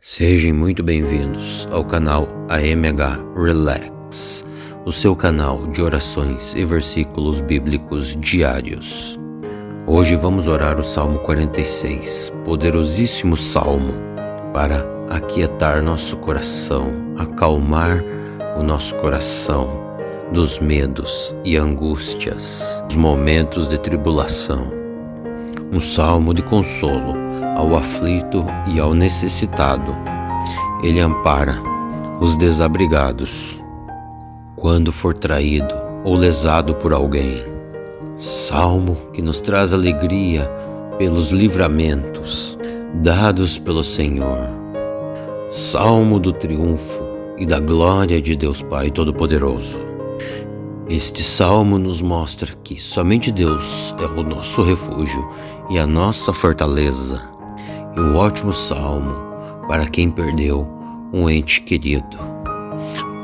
Sejam muito bem-vindos ao canal AMH Relax, o seu canal de orações e versículos bíblicos diários. Hoje vamos orar o Salmo 46, poderosíssimo salmo, para aquietar nosso coração, acalmar o nosso coração dos medos e angústias, dos momentos de tribulação. Um salmo de consolo ao aflito e ao necessitado. Ele ampara os desabrigados quando for traído ou lesado por alguém. Salmo que nos traz alegria pelos livramentos dados pelo Senhor. Salmo do triunfo e da glória de Deus Pai Todo-Poderoso. Este salmo nos mostra que somente Deus é o nosso refúgio e a nossa fortaleza. E um ótimo salmo para quem perdeu um ente querido.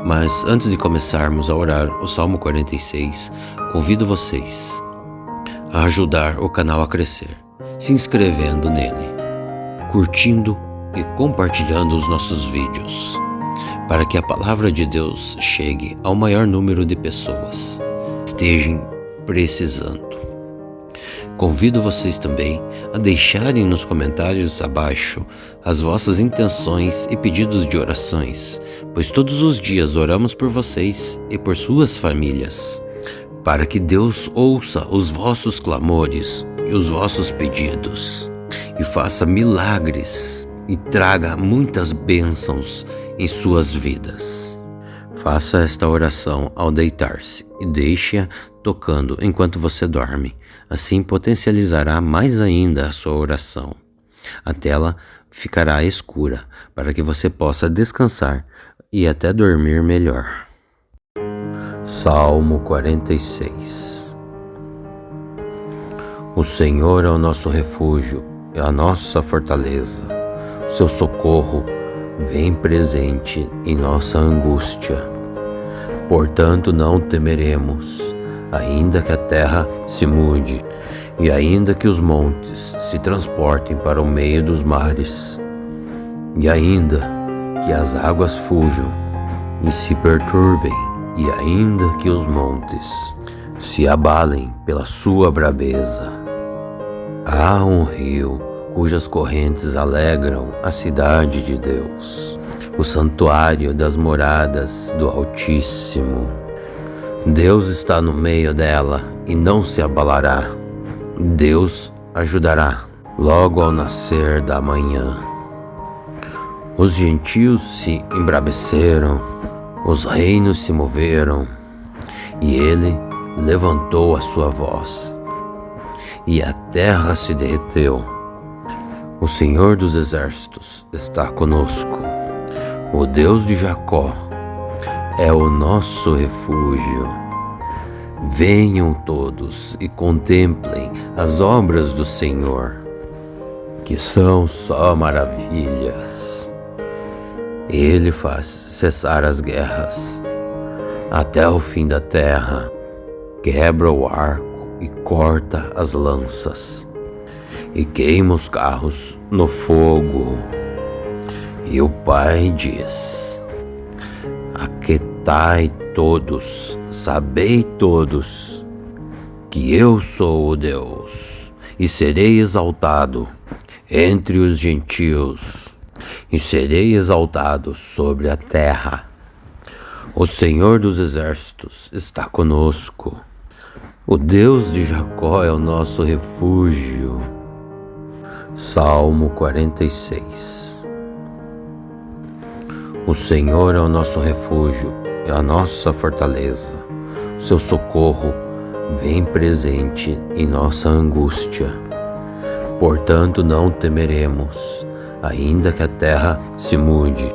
Mas antes de começarmos a orar o Salmo 46, convido vocês a ajudar o canal a crescer, se inscrevendo nele, curtindo e compartilhando os nossos vídeos, para que a palavra de Deus chegue ao maior número de pessoas que estejam precisando. Convido vocês também a deixarem nos comentários abaixo as vossas intenções e pedidos de orações, pois todos os dias oramos por vocês e por suas famílias, para que Deus ouça os vossos clamores e os vossos pedidos, e faça milagres e traga muitas bênçãos em suas vidas. Faça esta oração ao deitar-se e deixe-a tocando enquanto você dorme. Assim potencializará mais ainda a sua oração. A tela ficará escura para que você possa descansar e até dormir melhor. Salmo 46. O Senhor é o nosso refúgio e a nossa fortaleza. Seu socorro vem presente em nossa angústia. Portanto, não temeremos, ainda que a terra se mude, e ainda que os montes se transportem para o meio dos mares, e ainda que as águas fujam e se perturbem, e ainda que os montes se abalem pela sua braveza. Há um rio cujas correntes alegram a cidade de Deus, o santuário das moradas do Altíssimo. Deus está no meio dela e não se abalará. Deus ajudará logo ao nascer da manhã. Os gentios se embraveceram, os reinos se moveram, e ele levantou a sua voz, e a terra se derreteu. O Senhor dos exércitos está conosco. O Deus de Jacó é o nosso refúgio. Venham todos e contemplem as obras do Senhor, que são só maravilhas. Ele faz cessar as guerras até o fim da terra, quebra o arco e corta as lanças, e queima os carros no fogo. E o Pai diz: aquietai todos, sabei todos, que eu sou o Deus, e serei exaltado entre os gentios, e serei exaltado sobre a terra. O Senhor dos exércitos está conosco. O Deus de Jacó é o nosso refúgio. Salmo 46. O Senhor é o nosso refúgio e a nossa fortaleza. Seu socorro vem presente em nossa angústia. Portanto, não temeremos, ainda que a terra se mude,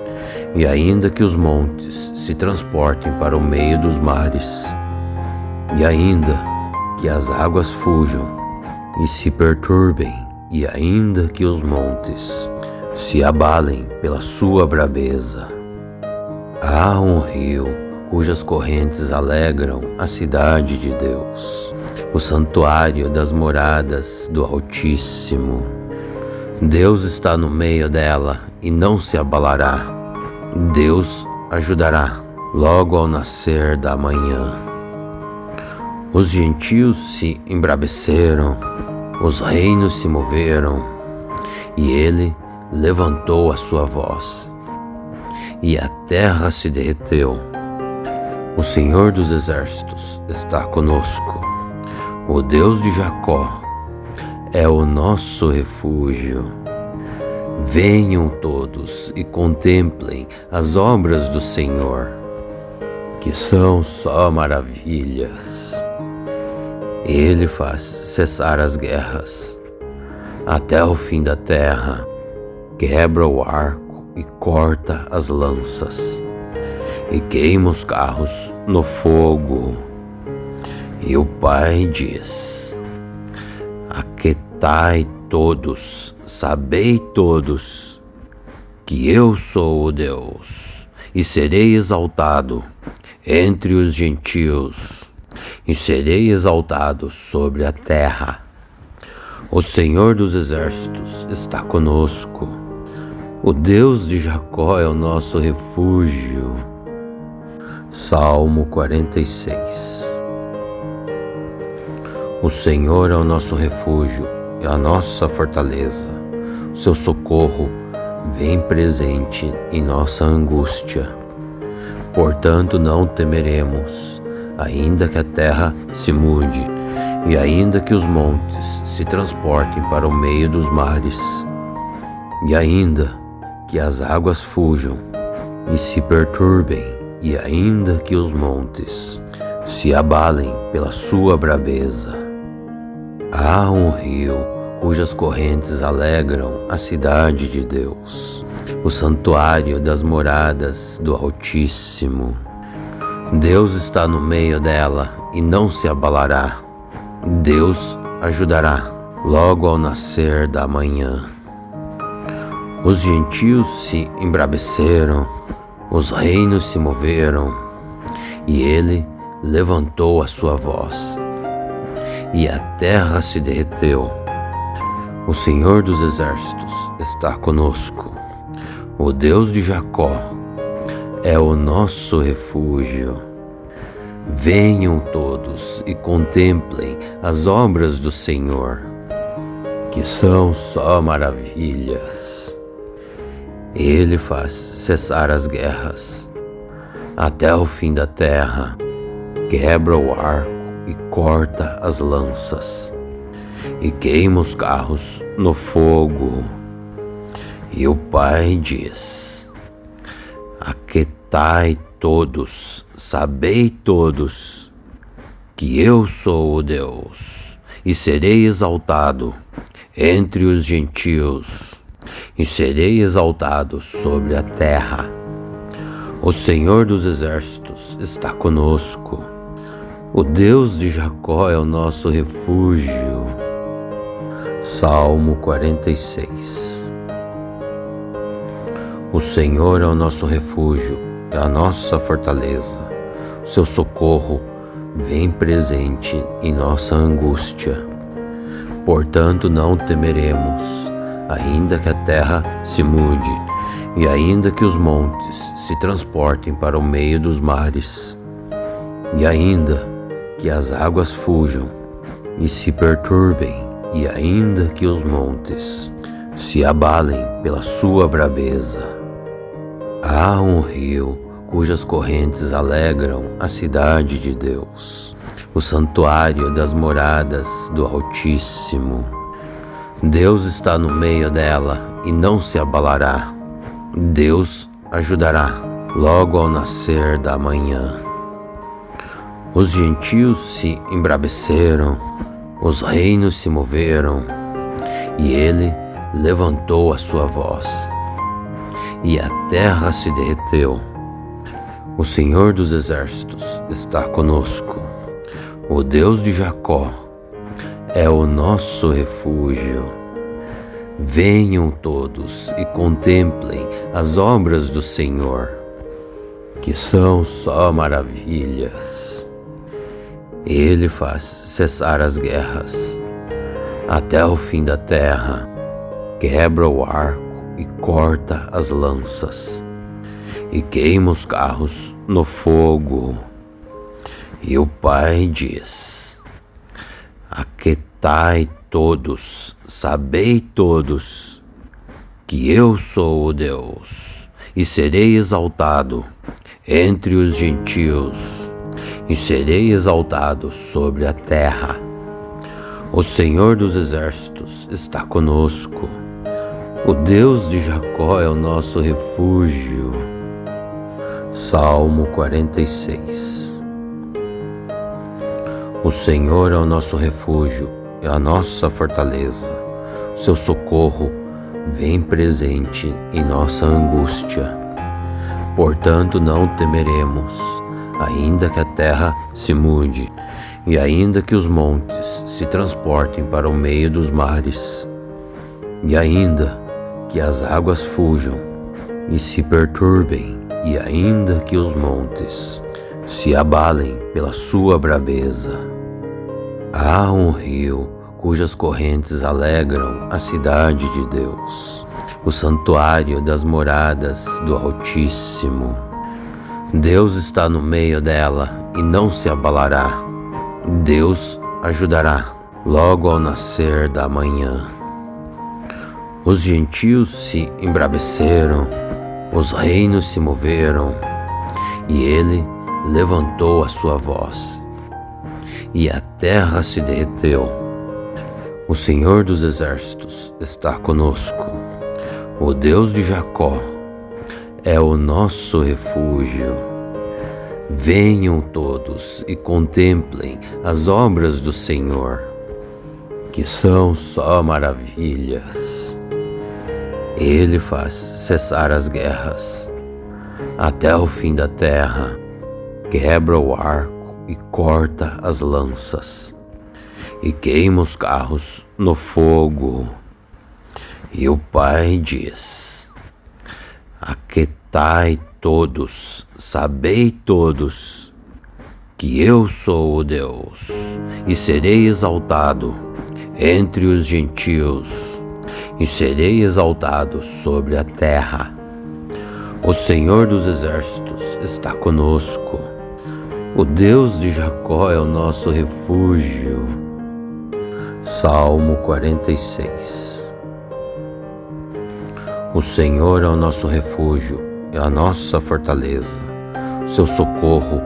e ainda que os montes se transportem para o meio dos mares, e ainda que as águas fujam e se perturbem, e ainda que os montes se abalem pela sua braveza. Há um rio cujas correntes alegram a cidade de Deus, o santuário das moradas do Altíssimo. Deus está no meio dela e não se abalará. Deus ajudará logo ao nascer da manhã. Os gentios se embraveceram, os reinos se moveram, e ele levantou a sua voz, e a terra se derreteu. O Senhor dos Exércitos está conosco. O Deus de Jacó é o nosso refúgio. Venham todos e contemplem as obras do Senhor, que são só maravilhas. Ele faz cessar as guerras até o fim da terra, quebra o arco e corta as lanças, e queima os carros no fogo. E o Pai diz: aquietai todos, sabei todos, que eu sou o Deus, e serei exaltado entre os gentios, e serei exaltado sobre a terra. O Senhor dos Exércitos está conosco. O Deus de Jacó é o nosso refúgio. Salmo 46. O Senhor é o nosso refúgio e a nossa fortaleza. O seu socorro vem presente em nossa angústia. Portanto, não temeremos, ainda que a terra se mude, e ainda que os montes se transportem para o meio dos mares, e ainda que as águas fujam e se perturbem, e ainda que os montes se abalem pela sua braveza. Há um rio cujas correntes alegram a cidade de Deus, o santuário das moradas do Altíssimo. Deus está no meio dela e não se abalará. Deus ajudará logo ao nascer da manhã. Os gentios se embraveceram, os reinos se moveram, e ele levantou a sua voz, e a terra se derreteu. O Senhor dos Exércitos está conosco. O Deus de Jacó é o nosso refúgio. Venham todos e contemplem as obras do Senhor, que são só maravilhas. Ele faz cessar as guerras até o fim da terra, quebra o arco e corta as lanças, e queima os carros no fogo. E o Pai diz: aquietai todos, sabei todos, que eu sou o Deus, e serei exaltado entre os gentios, e serei exaltado sobre a terra. O Senhor dos Exércitos está conosco. O Deus de Jacó é o nosso refúgio. Salmo 46. O Senhor é o nosso refúgio e a nossa fortaleza. O seu socorro vem presente em nossa angústia. Portanto, não temeremos, ainda que a terra se mude, e ainda que os montes se transportem para o meio dos mares, e ainda que as águas fujam e se perturbem, e ainda que os montes se abalem pela sua braveza. Há um rio cujas correntes alegram a cidade de Deus, o santuário das moradas do Altíssimo. Deus está no meio dela e não se abalará. Deus ajudará logo ao nascer da manhã. Os gentios se embraveceram, os reinos se moveram, e ele levantou a sua voz, e a terra se derreteu. O Senhor dos Exércitos está conosco. O Deus de Jacó é o nosso refúgio. Venham todos e contemplem as obras do Senhor, que são só maravilhas. Ele faz cessar as guerras até o fim da terra, quebra o arco e corta as lanças, e queima os carros no fogo. E o Pai diz: aquietai todos, sabei todos, que eu sou o Deus, e serei exaltado entre os gentios, e serei exaltado sobre a terra. O Senhor dos exércitos está conosco. O Deus de Jacó é o nosso refúgio. Salmo 46. O Senhor é o nosso refúgio, é a nossa fortaleza. O seu socorro vem presente em nossa angústia. Portanto, não temeremos, ainda que a terra se mude, e ainda que os montes se transportem para o meio dos mares, e ainda que as águas fujam e se perturbem, e ainda que os montes se abalem pela sua braveza. Há um rio cujas correntes alegram a cidade de Deus, o santuário das moradas do Altíssimo. Deus está no meio dela e não se abalará. Deus ajudará logo ao nascer da manhã. Os gentios se embraveceram, os reinos se moveram, e ele levantou a sua voz, e a terra se derreteu. O Senhor dos exércitos está conosco. O Deus de Jacó é o nosso refúgio. Venham todos e contemplem as obras do Senhor, que são só maravilhas. Ele faz cessar as guerras até o fim da terra, quebra o arco e corta as lanças, e queima os carros no fogo. E o Pai diz: aquietai todos, sabei todos, que eu sou o Deus, e serei exaltado entre os gentios, e serei exaltado sobre a terra. O Senhor dos exércitos está conosco. O Deus de Jacó é o nosso refúgio. Salmo 46. O Senhor é o nosso refúgio, é a nossa fortaleza. O seu socorro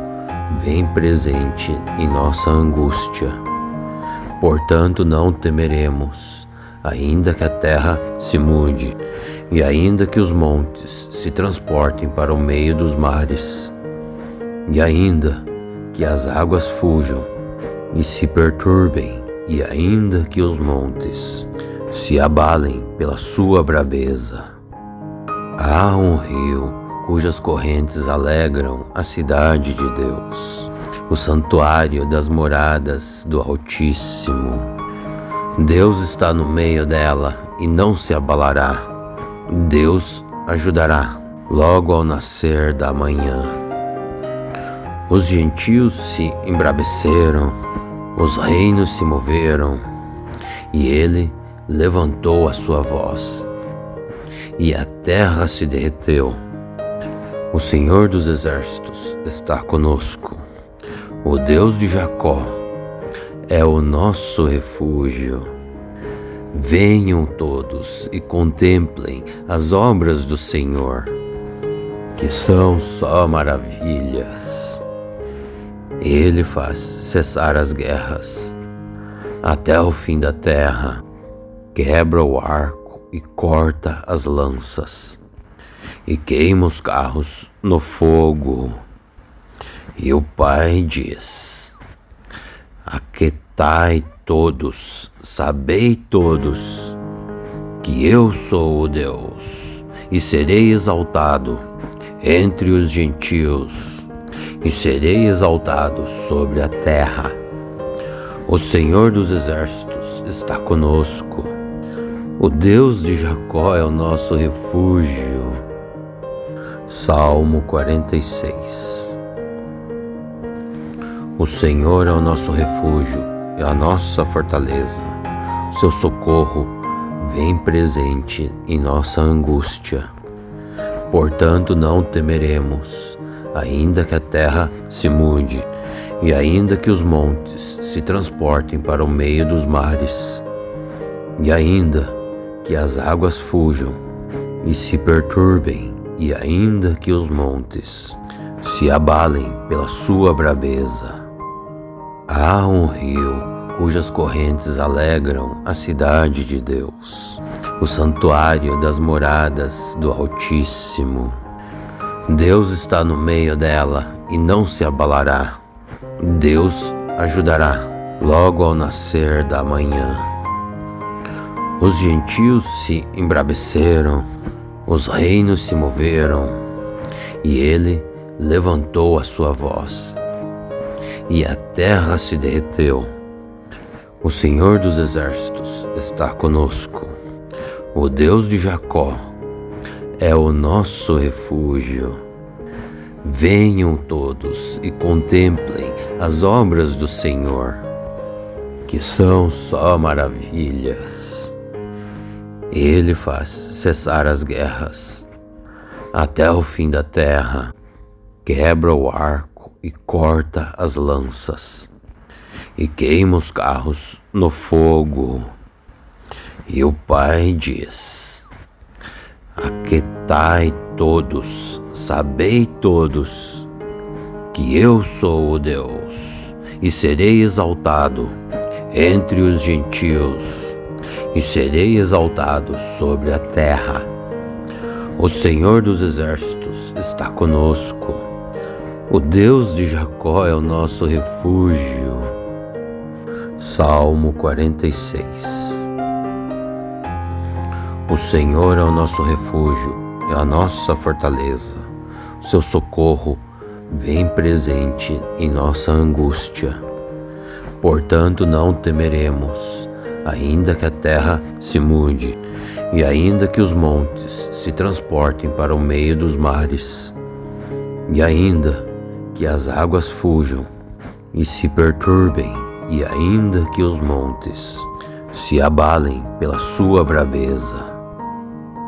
vem presente em nossa angústia. Portanto, não temeremos, ainda que a terra se mude, e ainda que os montes se transportem para o meio dos mares, e ainda que as águas fujam e se perturbem, e ainda que os montes se abalem pela sua braveza. Há um rio cujas correntes alegram a cidade de Deus, o santuário das moradas do Altíssimo. Deus está no meio dela e não se abalará. Deus ajudará logo ao nascer da manhã. Os gentios se embraveceram, os reinos se moveram, e ele levantou a sua voz, e a terra se derreteu. O Senhor dos exércitos está conosco. O Deus de Jacó é o nosso refúgio. Venham todos e contemplem as obras do Senhor, que são só maravilhas. Ele faz cessar as guerras até o fim da terra, quebra o arco e corta as lanças, e queima os carros no fogo. E o Pai diz: aquietai todos, sabei todos, que eu sou o Deus, e serei exaltado entre os gentios, e serei exaltado sobre a terra. O Senhor dos exércitos está conosco. O Deus de Jacó é o nosso refúgio. Salmo 46. O Senhor é o nosso refúgio, é a nossa fortaleza. O seu socorro vem presente em nossa angústia. Portanto, não temeremos, ainda que a terra se mude, e ainda que os montes se transportem para o meio dos mares, e ainda que as águas fujam e se perturbem, e ainda que os montes se abalem pela sua braveza. Há um rio cujas correntes alegram a cidade de Deus, o santuário das moradas do Altíssimo. Deus está no meio dela e não se abalará. Deus ajudará logo ao nascer da manhã. Os gentios se embraveceram, os reinos se moveram, e ele levantou a sua voz, e a terra se derreteu. O Senhor dos Exércitos está conosco. O Deus de Jacó é o nosso refúgio. Venham todos e contemplem as obras do Senhor, que são só maravilhas. Ele faz cessar as guerras até o fim da terra, quebra o arco e corta as lanças, e queima os carros no fogo. E o Pai diz: aquietai todos, sabei todos, que eu sou o Deus, e serei exaltado entre os gentios, e serei exaltado sobre a terra. O Senhor dos Exércitos está conosco. O Deus de Jacó é o nosso refúgio. Salmo 46. O Senhor é o nosso refúgio, é a nossa fortaleza. O seu socorro vem presente em nossa angústia. Portanto, não temeremos, ainda que a terra se mude, e ainda que os montes se transportem para o meio dos mares, e ainda que as águas fujam e se perturbem, e ainda que os montes se abalem pela sua braveza.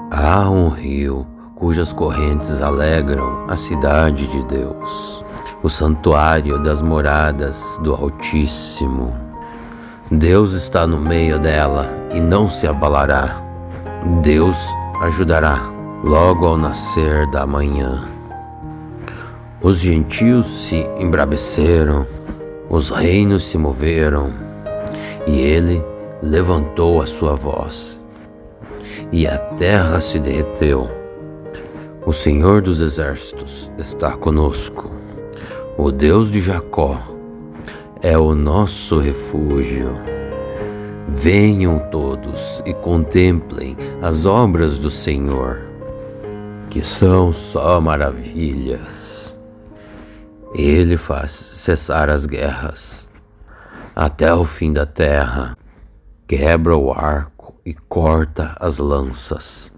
Há um rio cujas correntes alegram a cidade de Deus, o santuário das moradas do Altíssimo. Deus está no meio dela e não se abalará. Deus ajudará logo ao nascer da manhã. Os gentios se embraveceram, os reinos se moveram, e ele levantou a sua voz, e a terra se derreteu. O Senhor dos Exércitos está conosco. O Deus de Jacó é o nosso refúgio. Venham todos e contemplem as obras do Senhor, que são só maravilhas. Ele faz cessar as guerras até o fim da terra, quebra o arco e corta as lanças,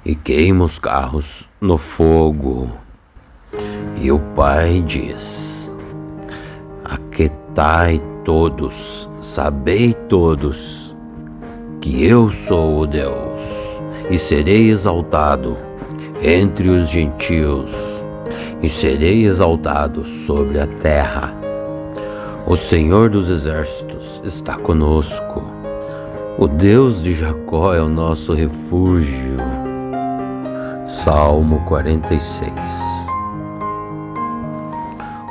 e queima os carros no fogo. E o Pai diz: aquietai todos, sabei todos, que eu sou o Deus, e serei exaltado entre os gentios, e serei exaltado sobre a terra. O Senhor dos Exércitos está conosco. O Deus de Jacó é o nosso refúgio. Salmo 46.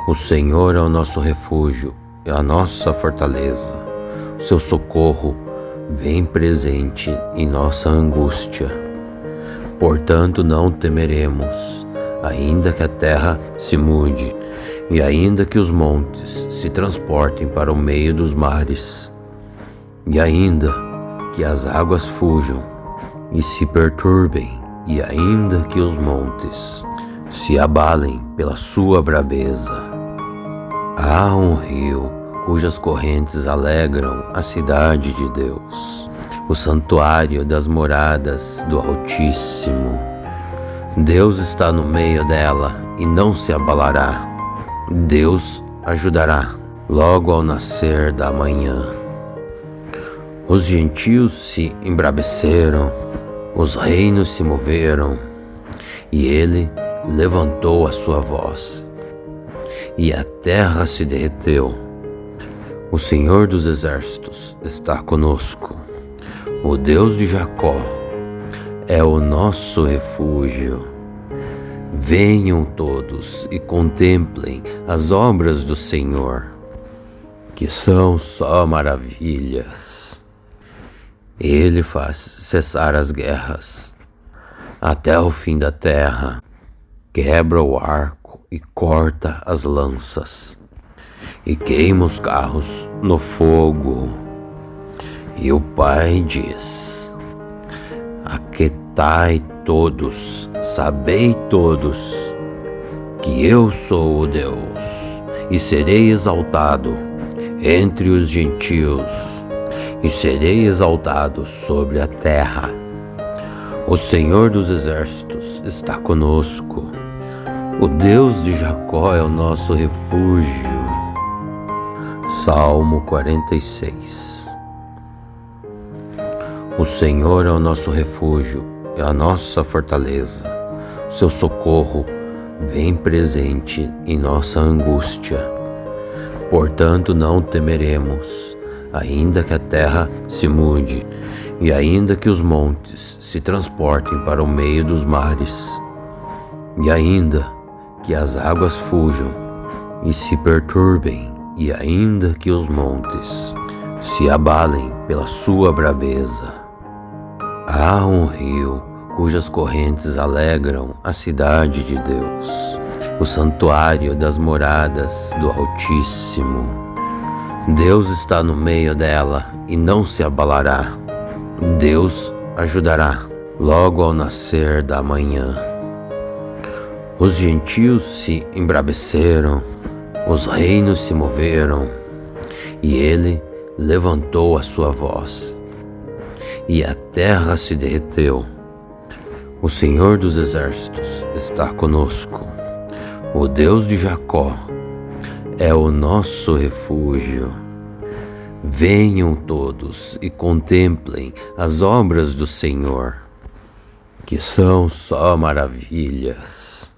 O Senhor é o nosso refúgio, é a nossa fortaleza. O seu socorro vem presente em nossa angústia. Portanto, não temeremos, ainda que a terra se mude, e ainda que os montes se transportem para o meio dos mares, e ainda que as águas fujam e se perturbem, e ainda que os montes se abalem pela sua braveza. Há um rio cujas correntes alegram a cidade de Deus, o santuário das moradas do Altíssimo. Deus está no meio dela e não se abalará. Deus ajudará logo ao nascer da manhã. Os gentios se embraveceram, os reinos se moveram, e ele levantou a sua voz, e a terra se derreteu. O Senhor dos Exércitos está conosco. O Deus de Jacó é o nosso refúgio. Venham todos e contemplem as obras do Senhor, que são só maravilhas. Ele faz cessar as guerras até o fim da terra, quebra o arco e corta as lanças, e queima os carros no fogo. E o Pai diz: aquietai todos, sabei todos, que eu sou o Deus, e serei exaltado entre os gentios, e serei exaltado sobre a terra. O Senhor dos Exércitos está conosco. O Deus de Jacó é o nosso refúgio. Salmo 46. O Senhor é o nosso refúgio, é a nossa fortaleza. O seu socorro vem presente em nossa angústia. Portanto, não temeremos, ainda que a terra se mude, e ainda que os montes se transportem para o meio dos mares, e ainda que as águas fujam e se perturbem, e ainda que os montes se abalem pela sua braveza. Há um rio cujas correntes alegram a cidade de Deus, o santuário das moradas do Altíssimo. Deus está no meio dela e não se abalará. Deus ajudará logo ao nascer da manhã. Os gentios se embraveceram, os reinos se moveram, e ele levantou a sua voz, e a terra se derreteu. O Senhor dos Exércitos está conosco. O Deus de Jacó é o nosso refúgio. Venham todos e contemplem as obras do Senhor, que são só maravilhas.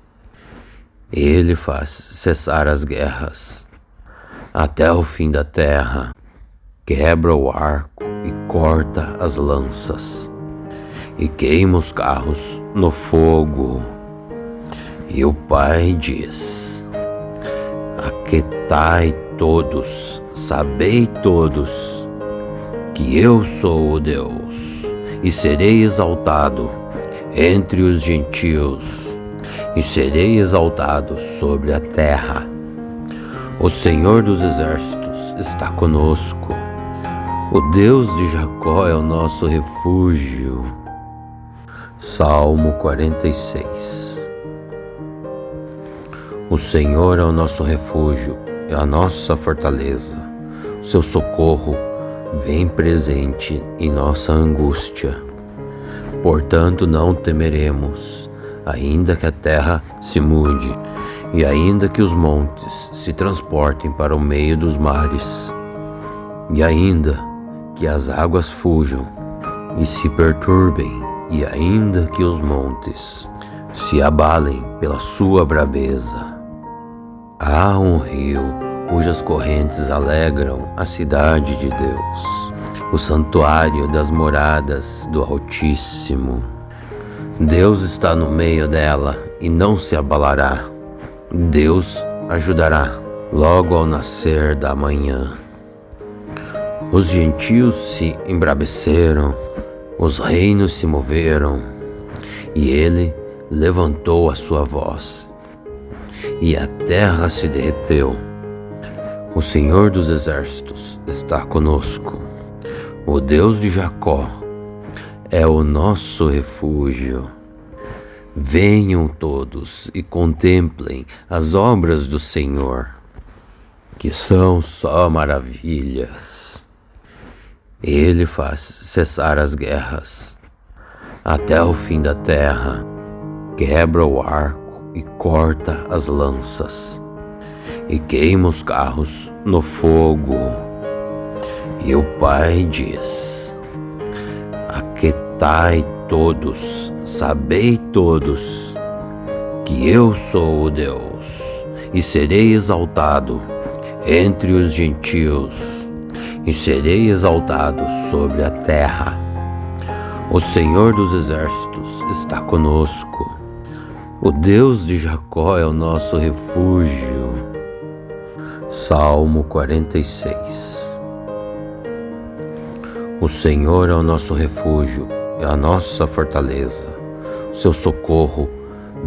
Ele faz cessar as guerras até o fim da terra, quebra o arco e corta as lanças, e queima os carros no fogo. E o Pai diz: aquietai todos, sabei todos, que eu sou o Deus, e serei exaltado entre os gentios, e serei exaltado sobre a terra. O Senhor dos Exércitos está conosco. O Deus de Jacó é o nosso refúgio. Salmo 46. O Senhor é o nosso refúgio, é a nossa fortaleza. O seu socorro vem presente em nossa angústia. Portanto, não temeremos, ainda que a terra se mude, e ainda que os montes se transportem para o meio dos mares, e ainda que as águas fujam e se perturbem, e ainda que os montes se abalem pela sua braveza. Há um rio cujas correntes alegram a cidade de Deus, o santuário das moradas do Altíssimo. Deus está no meio dela e não se abalará. Deus ajudará logo ao nascer da manhã. Os gentios se embraveceram, os reinos se moveram, e ele levantou a sua voz, e a terra se derreteu. O Senhor dos Exércitos está conosco. O Deus de Jacó é o nosso refúgio. Venham todos e contemplem as obras do Senhor, que são só maravilhas. Ele faz cessar as guerras até o fim da terra, quebra o arco e corta as lanças, e queima os carros no fogo. E o Pai diz: Aquietai todos, sabei todos, que eu sou o Deus, e serei exaltado entre os gentios, e serei exaltado sobre a terra. O Senhor dos exércitos está conosco. O Deus de Jacó é o nosso refúgio. Salmo 46. O Senhor é o nosso refúgio, é a nossa fortaleza. O seu socorro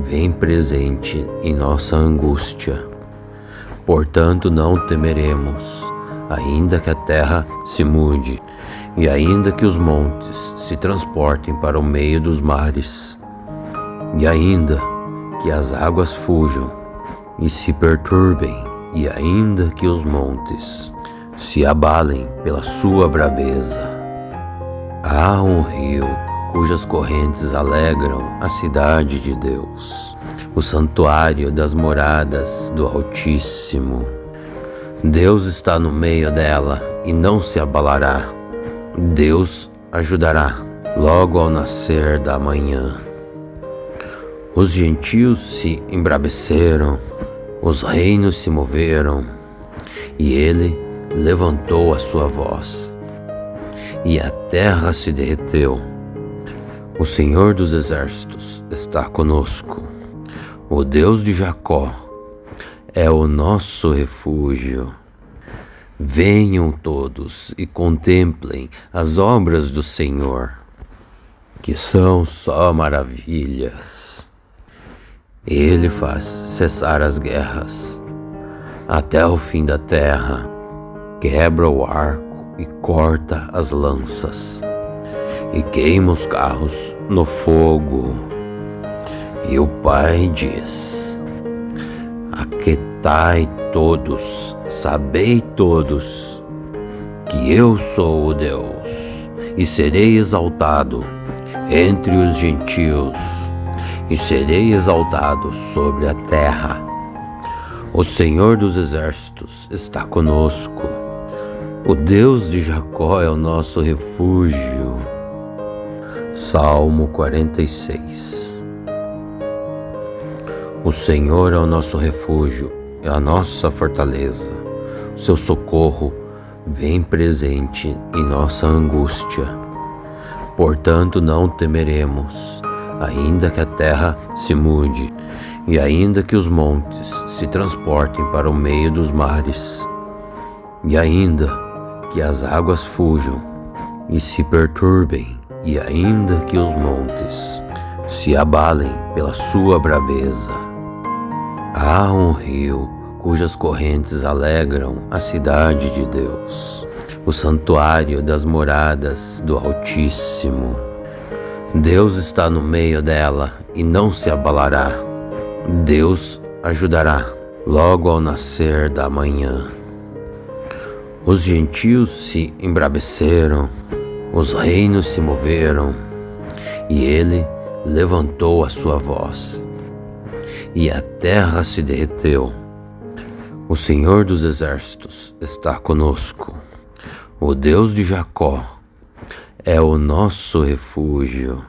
vem presente em nossa angústia. Portanto, não temeremos, ainda que a terra se mude, e ainda que os montes se transportem para o meio dos mares, e ainda que as águas fujam e se perturbem, e ainda que os montes se abalem pela sua braveza. Há um rio cujas correntes alegram a cidade de Deus, o santuário das moradas do Altíssimo. Deus está no meio dela e não se abalará. Deus ajudará logo ao nascer da manhã. Os gentios se embraveceram, os reinos se moveram, e ele levantou a sua voz, e a terra se derreteu. O Senhor dos exércitos está conosco. O Deus de Jacó é o nosso refúgio. Venham todos e contemplem as obras do Senhor, que são só maravilhas. Ele faz cessar as guerras até o fim da terra, quebra o arco e corta as lanças, e queima os carros no fogo. E o Pai diz: aquietai todos, sabei todos, que eu sou o Deus, e serei exaltado entre os gentios, e serei exaltado sobre a terra. O Senhor dos exércitos está conosco. O Deus de Jacó é o nosso refúgio. Salmo 46. O Senhor é o nosso refúgio, é a nossa fortaleza. O seu socorro vem presente em nossa angústia. Portanto, não temeremos, ainda que a terra se mude, e ainda que os montes se transportem para o meio dos mares, e ainda que as águas fujam e se perturbem, e ainda que os montes se abalem pela sua braveza. Há um rio cujas correntes alegram a cidade de Deus, o santuário das moradas do Altíssimo. Deus está no meio dela e não se abalará. Deus ajudará logo ao nascer da manhã. Os gentios se embraveceram, os reinos se moveram, e ele levantou a sua voz, e a terra se derreteu. O Senhor dos exércitos está conosco. O Deus de Jacó é o nosso refúgio.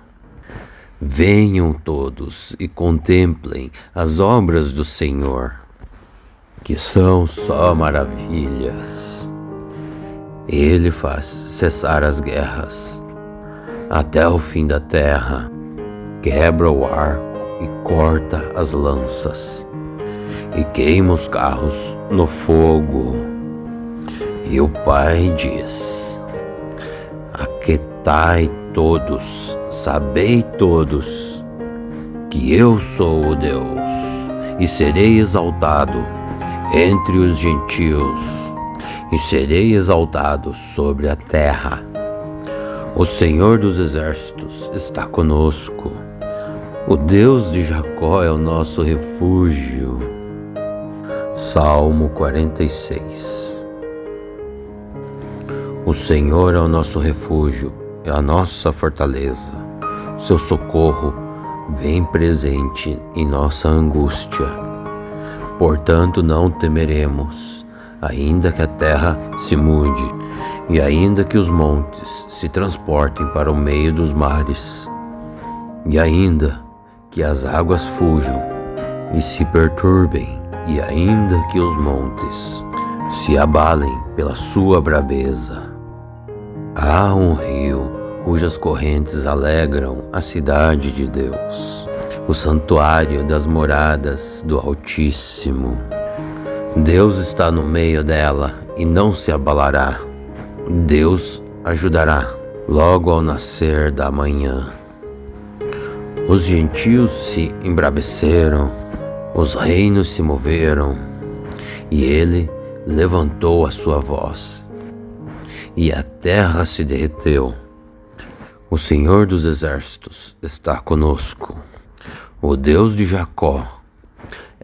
Venham todos e contemplem as obras do Senhor, que são só maravilhas. Ele faz cessar as guerras até o fim da terra, quebra o arco e corta as lanças, e queima os carros no fogo. E o Pai diz: aquietai todos, sabei todos, que eu sou o Deus, e serei exaltado entre os gentios, e serei exaltado sobre a terra. O Senhor dos exércitos está conosco. O Deus de Jacó é o nosso refúgio. Salmo 46. O Senhor é o nosso refúgio, é a nossa fortaleza. O seu socorro vem presente em nossa angústia. Portanto, não temeremos, ainda que a terra se mude, E ainda que os montes se transportem para o meio dos mares, e ainda que as águas fujam e se perturbem, e ainda que os montes se abalem pela sua braveza, há um rio cujas correntes alegram a cidade de Deus, o santuário das moradas do Altíssimo. Deus está no meio dela e não se abalará. Deus ajudará logo ao nascer da manhã. Os gentios se embraveceram, os reinos se moveram, e ele levantou a sua voz, e a terra se derreteu. O Senhor dos Exércitos está conosco. O Deus de Jacó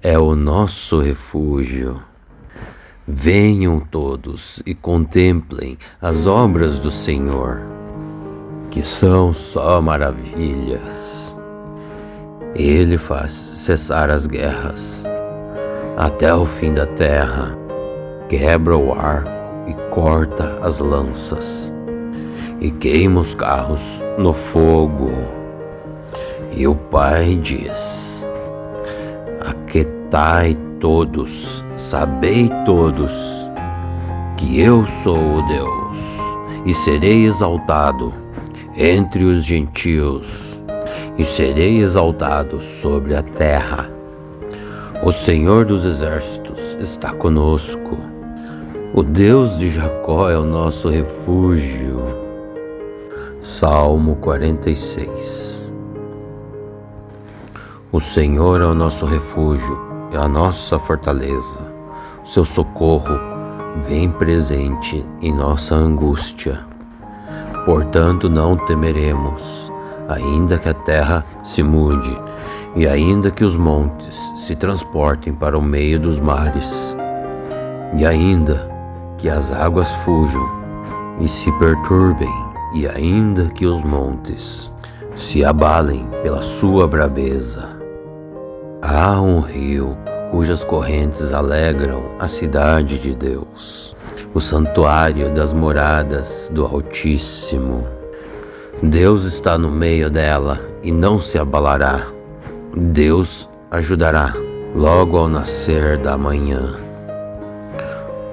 é o nosso refúgio. Venham todos e contemplem as obras do Senhor, que são só maravilhas. Ele faz cessar as guerras até o fim da terra, quebra o arco e corta as lanças, e queima os carros no fogo. E o Pai diz: aquietai todos, sabei todos, que eu sou o Deus, e serei exaltado entre os gentios, e serei exaltado sobre a terra. O Senhor dos Exércitos está conosco. O Deus de Jacó é o nosso refúgio. Salmo 46. O Senhor é o nosso refúgio e a nossa fortaleza. O seu socorro vem presente em nossa angústia. Portanto, não temeremos, ainda que a terra se mude, e ainda que os montes se transportem para o meio dos mares, e ainda que as águas fujam e se perturbem, e ainda que os montes se abalem pela sua braveza. Há um rio cujas correntes alegram a cidade de Deus, o santuário das moradas do Altíssimo. Deus está no meio dela e não se abalará. Deus ajudará logo ao nascer da manhã.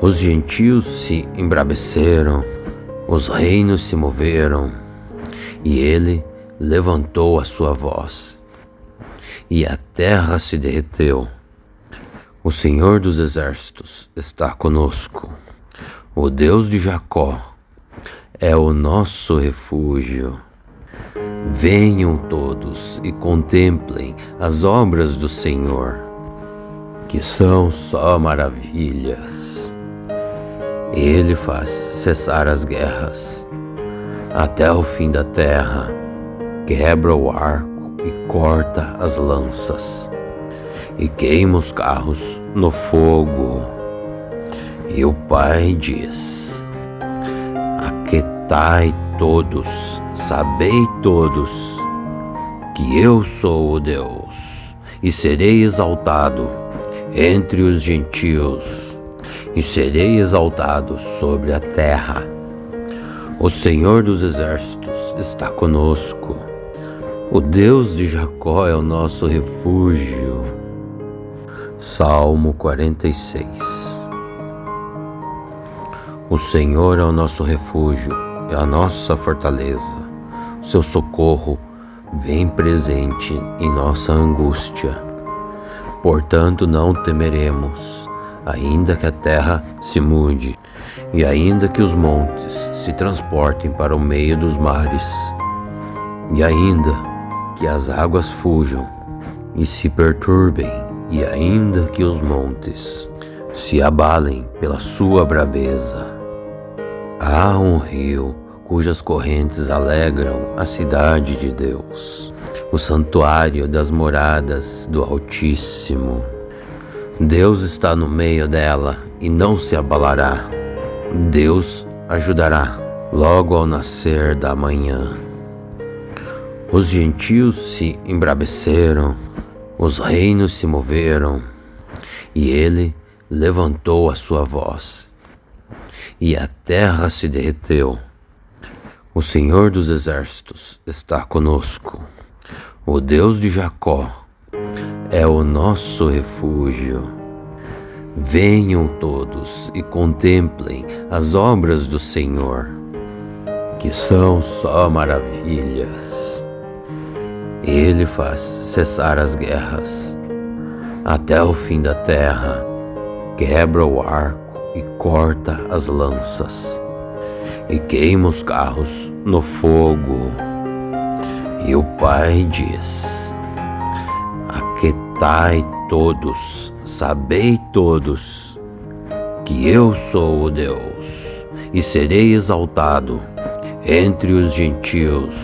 Os gentios se embraveceram, os reinos se moveram, e ele levantou a sua voz, e a terra se derreteu. O Senhor dos Exércitos está conosco. O Deus de Jacó é o nosso refúgio. Venham todos e contemplem as obras do Senhor, que são só maravilhas. Ele faz cessar as guerras até o fim da terra, quebra o arco e corta as lanças, e queima os carros no fogo. E o Pai diz: aquietai todos, sabei todos, que eu sou o Deus, e serei exaltado entre os gentios, e serei exaltado sobre a terra. O Senhor dos Exércitos está conosco. O Deus de Jacó é o nosso refúgio. Salmo 46. O Senhor é o nosso refúgio e a nossa fortaleza. O seu socorro vem presente em nossa angústia. Portanto, não temeremos, ainda que a terra se mude, e ainda que os montes se transportem para o meio dos mares, e ainda que as águas fujam e se perturbem, e ainda que os montes se abalem pela sua braveza. Há um rio cujas correntes alegram a cidade de Deus, o santuário das moradas do Altíssimo. Deus está no meio dela e não se abalará. Deus ajudará logo ao nascer da manhã. Os gentios se embraveceram, os reinos se moveram, e ele levantou a sua voz, e a terra se derreteu. O Senhor dos Exércitos está conosco. O Deus de Jacó é o nosso refúgio. Venham todos e contemplem as obras do Senhor, que são só maravilhas. Ele faz cessar as guerras até o fim da terra, quebra o arco e corta as lanças, e queima os carros no fogo. E o Pai diz: aquietai todos, sabei todos, que eu sou o Deus, e serei exaltado entre os gentios,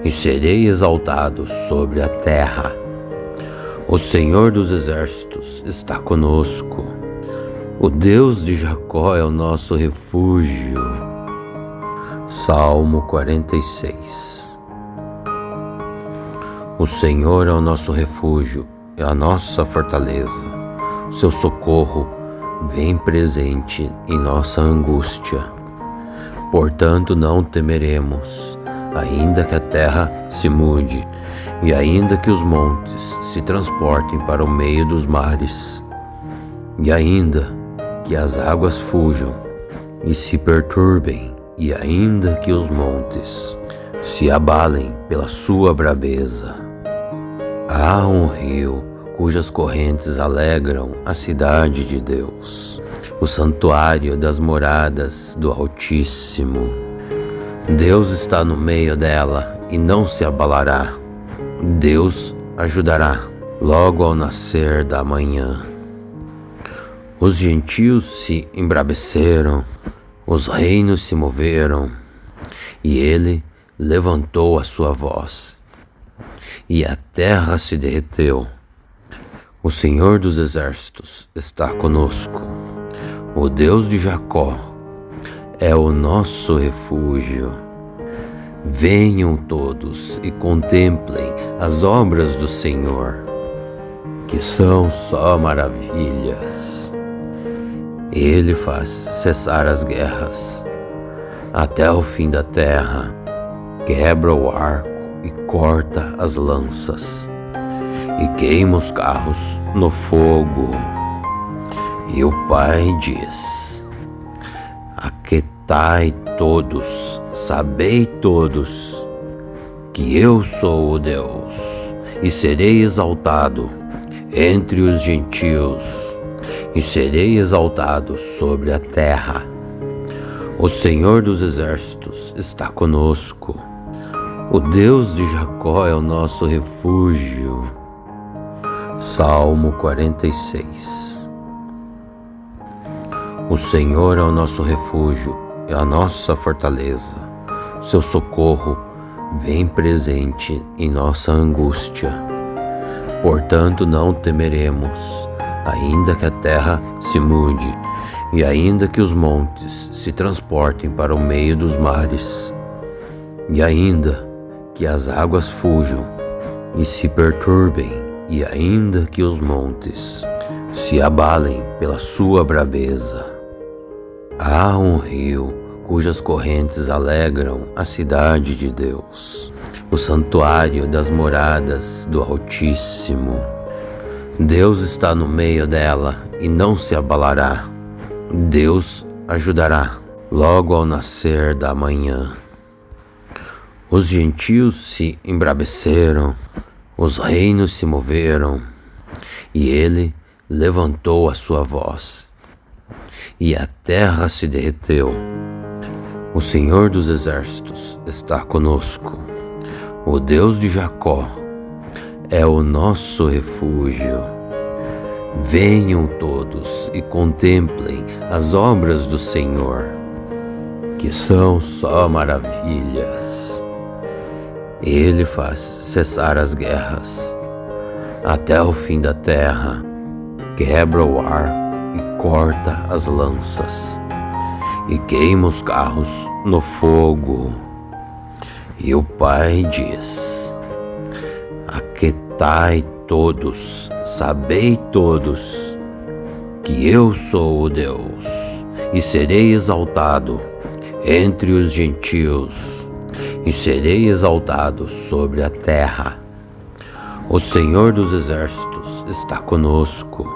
e serei exaltado sobre a terra. O Senhor dos Exércitos está conosco. O Deus de Jacó é o nosso refúgio. Salmo 46. O Senhor é o nosso refúgio, é a nossa fortaleza. O seu socorro vem presente em nossa angústia. Portanto, não temeremos, ainda que a terra se mude, e ainda que os montes se transportem para o meio dos mares, e ainda que as águas fujam e se perturbem, e ainda que os montes se abalem pela sua braveza. Há um rio cujas correntes alegram a cidade de Deus, o santuário das moradas do Altíssimo. Deus está no meio dela e não se abalará. Deus ajudará logo ao nascer da manhã. Os gentios se embraveceram, os reinos se moveram, e ele levantou a sua voz, e a terra se derreteu. O Senhor dos Exércitos está conosco. O Deus de Jacó é o nosso refúgio. Venham todos e contemplem as obras do Senhor, que são só maravilhas. Ele faz cessar as guerras até o fim da terra, quebra o arco e corta as lanças, e queima os carros no fogo. E o Pai diz: aquietai todos, sabei todos, que eu sou o Deus, e serei exaltado entre os gentios, e serei exaltado sobre a terra. O Senhor dos Exércitos está conosco. O Deus de Jacó é o nosso refúgio. Salmo 46. O Senhor é o nosso refúgio, é a nossa fortaleza. O seu socorro vem presente em nossa angústia. Portanto, não temeremos, ainda que a terra se mude, e ainda que os montes se transportem para o meio dos mares, e ainda que as águas fujam e se perturbem, e ainda que os montes se abalem pela sua braveza. Há um rio cujas correntes alegram a cidade de Deus, o santuário das moradas do Altíssimo. Deus está no meio dela e não se abalará. Deus ajudará logo ao nascer da manhã. Os gentios se embraveceram, os reinos se moveram, e ele levantou a sua voz, e a terra se derreteu. O Senhor dos Exércitos está conosco. O Deus de Jacó é o nosso refúgio. Venham todos e contemplem as obras do Senhor, que são só maravilhas. Ele faz cessar as guerras até o fim da terra, quebra o arco e corta as lanças, e queima os carros no fogo. E o Pai diz: aquietai todos, sabei todos, que eu sou o Deus, e serei exaltado entre os gentios, e serei exaltado sobre a terra. O Senhor dos exércitos está conosco.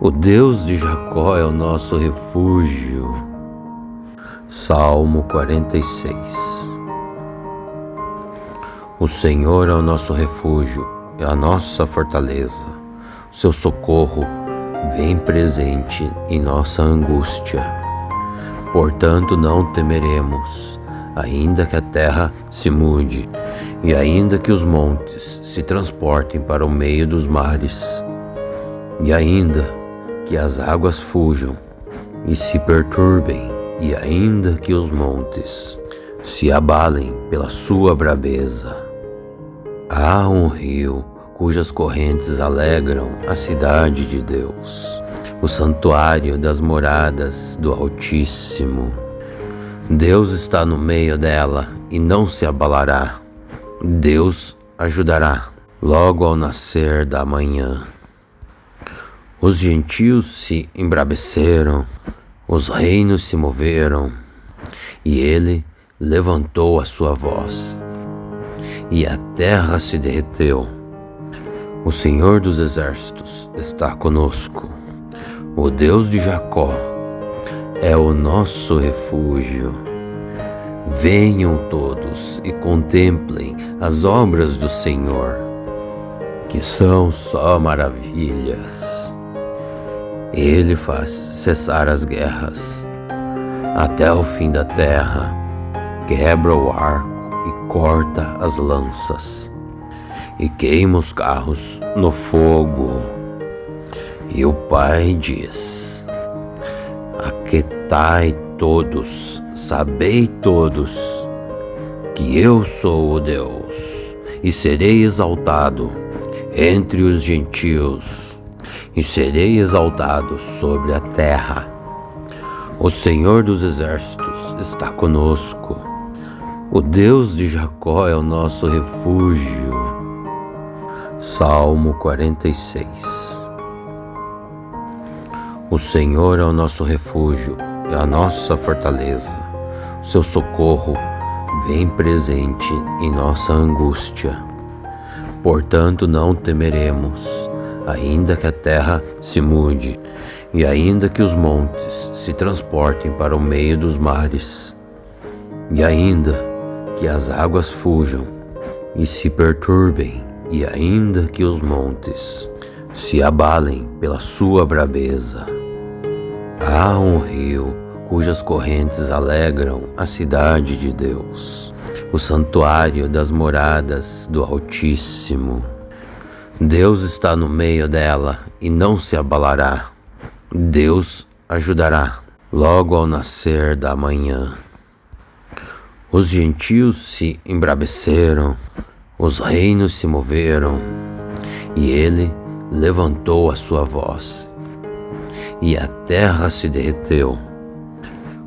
O Deus de Jacó é o nosso refúgio. Salmo 46. O Senhor é o nosso refúgio e a nossa fortaleza. O seu socorro vem presente em nossa angústia. Portanto, não temeremos, ainda que a terra se mude, e ainda que os montes se transportem para o meio dos mares, e ainda que as águas fujam e se perturbem, e ainda que os montes se abalem pela sua braveza. Há um rio cujas correntes alegram a cidade de Deus, o santuário das moradas do Altíssimo. Deus está no meio dela e não se abalará. Deus ajudará logo ao nascer da manhã. Os gentios se embraveceram, os reinos se moveram, e ele levantou a sua voz, e a terra se derreteu. O Senhor dos exércitos está conosco. O Deus de Jacó é o nosso refúgio. Venham todos e contemplem as obras do Senhor, que são só maravilhas. Ele faz cessar as guerras até o fim da terra, quebra o arco e corta as lanças, e queima os carros no fogo. E o Pai diz: aquietai todos, sabei todos, que eu sou o Deus, e serei exaltado entre os gentios, e serei exaltado sobre a terra. O Senhor dos exércitos está conosco. O Deus de Jacó é o nosso refúgio. Salmo 46. O Senhor é o nosso refúgio e a nossa fortaleza. O seu socorro vem presente em nossa angústia. Portanto, não temeremos, ainda que a terra se mude, e ainda que os montes se transportem para o meio dos mares, e ainda que as águas fujam e se perturbem, e ainda que os montes se abalem pela sua braveza. Há um rio cujas correntes alegram a cidade de Deus, o santuário das moradas do Altíssimo. Deus está no meio dela e não se abalará. Deus ajudará logo ao nascer da manhã. Os gentios se embraveceram, os reinos se moveram, e ele levantou a sua voz, e a terra se derreteu.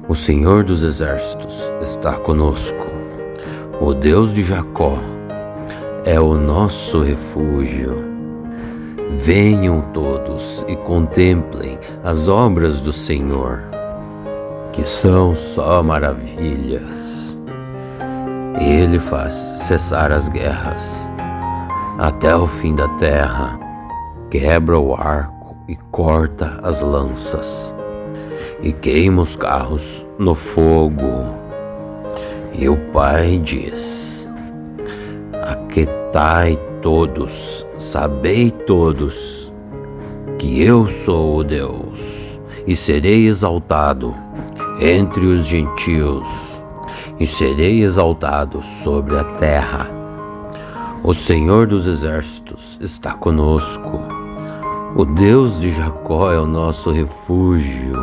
O Senhor dos exércitos está conosco. O Deus de Jacó é o nosso refúgio. Venham todos e contemplem as obras do Senhor, que são só maravilhas. Ele faz cessar as guerras até o fim da terra, quebra o arco e corta as lanças, e queima os carros no fogo. E o Pai diz: aquietai todos, sabei todos, que eu sou o Deus, e serei exaltado entre os gentios, e serei exaltado sobre a terra. O Senhor dos exércitos está conosco. O Deus de Jacó é o nosso refúgio.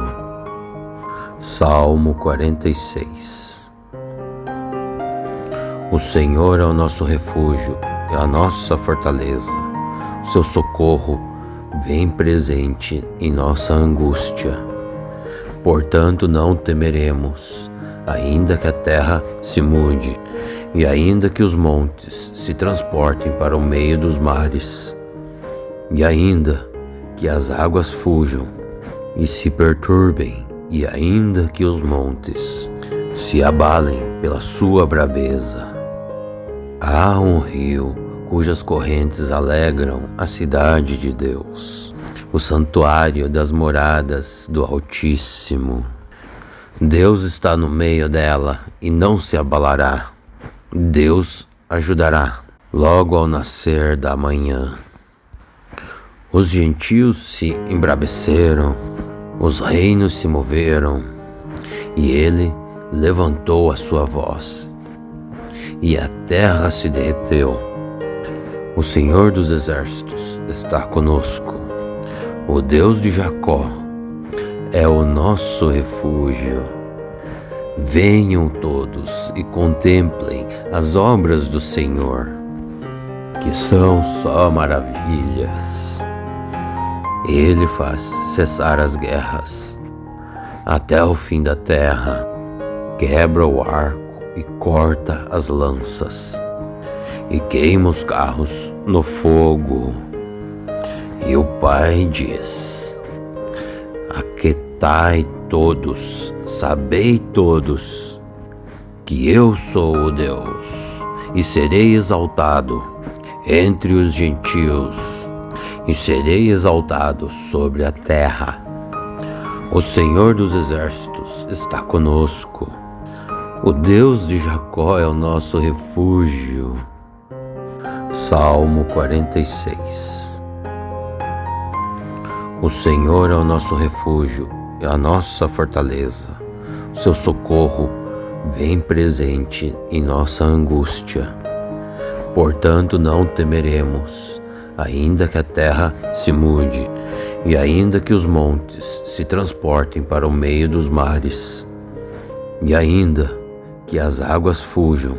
Salmo 46. O Senhor é o nosso refúgio e a nossa fortaleza. O seu socorro vem presente em nossa angústia. Portanto, não temeremos, ainda que a terra se mude, e ainda que os montes se transportem para o meio dos mares, e ainda que as águas fujam e se perturbem, e ainda que os montes se abalem pela sua braveza. Há um rio cujas correntes alegram a cidade de Deus, o santuário das moradas do Altíssimo. Deus está no meio dela e não se abalará. Deus ajudará logo ao nascer da manhã. Os gentios se embraveceram, os reinos se moveram, e ele levantou a sua voz, e a terra se derreteu. O Senhor dos Exércitos está conosco. O Deus de Jacó é o nosso refúgio. Venham todos e contemplem as obras do Senhor, que são só maravilhas. Ele faz cessar as guerras até o fim da terra, quebra o arco e corta as lanças, e queima os carros no fogo. E o Pai diz: aquietai todos, sabei todos, que eu sou o Deus, e serei exaltado entre os gentios, e serei exaltado sobre a terra. O Senhor dos Exércitos está conosco. O Deus de Jacó é o nosso refúgio. Salmo 46. O Senhor é o nosso refúgio e a nossa fortaleza. O seu socorro vem presente em nossa angústia. Portanto, não temeremos, ainda que a terra se mude, e ainda que os montes se transportem para o meio dos mares, e ainda que as águas fujam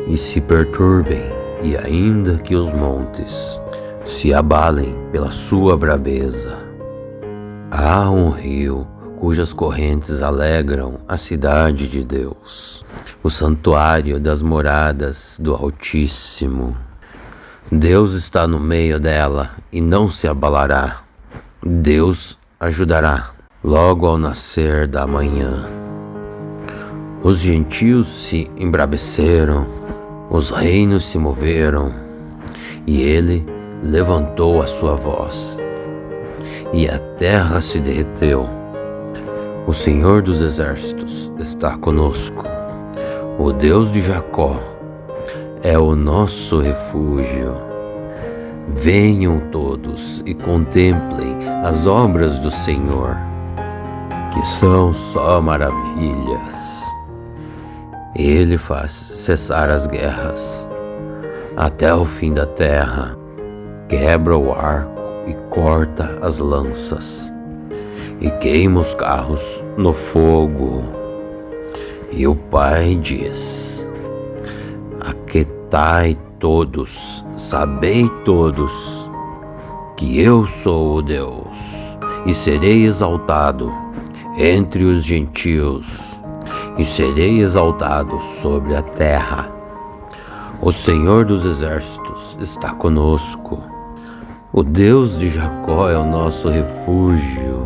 e se perturbem, e ainda que os montes se abalem pela sua braveza. Há um rio cujas correntes alegram a cidade de Deus, o santuário das moradas do Altíssimo. Deus está no meio dela e não se abalará. Deus ajudará logo ao nascer da manhã. Os gentios se embraveceram, os reinos se moveram, e ele levantou a sua voz, e a terra se derreteu. O Senhor dos Exércitos está conosco. O Deus de Jacó é o nosso refúgio. Venham todos e contemplem as obras do Senhor, que são só maravilhas. Ele faz cessar as guerras até o fim da terra, quebra o arco e corta as lanças, e queima os carros no fogo. E o Pai diz: aquietai todos, sabei todos, que eu sou o Deus, e serei exaltado entre os gentios, e serei exaltado sobre a terra. O Senhor dos Exércitos está conosco. O Deus de Jacó é o nosso refúgio.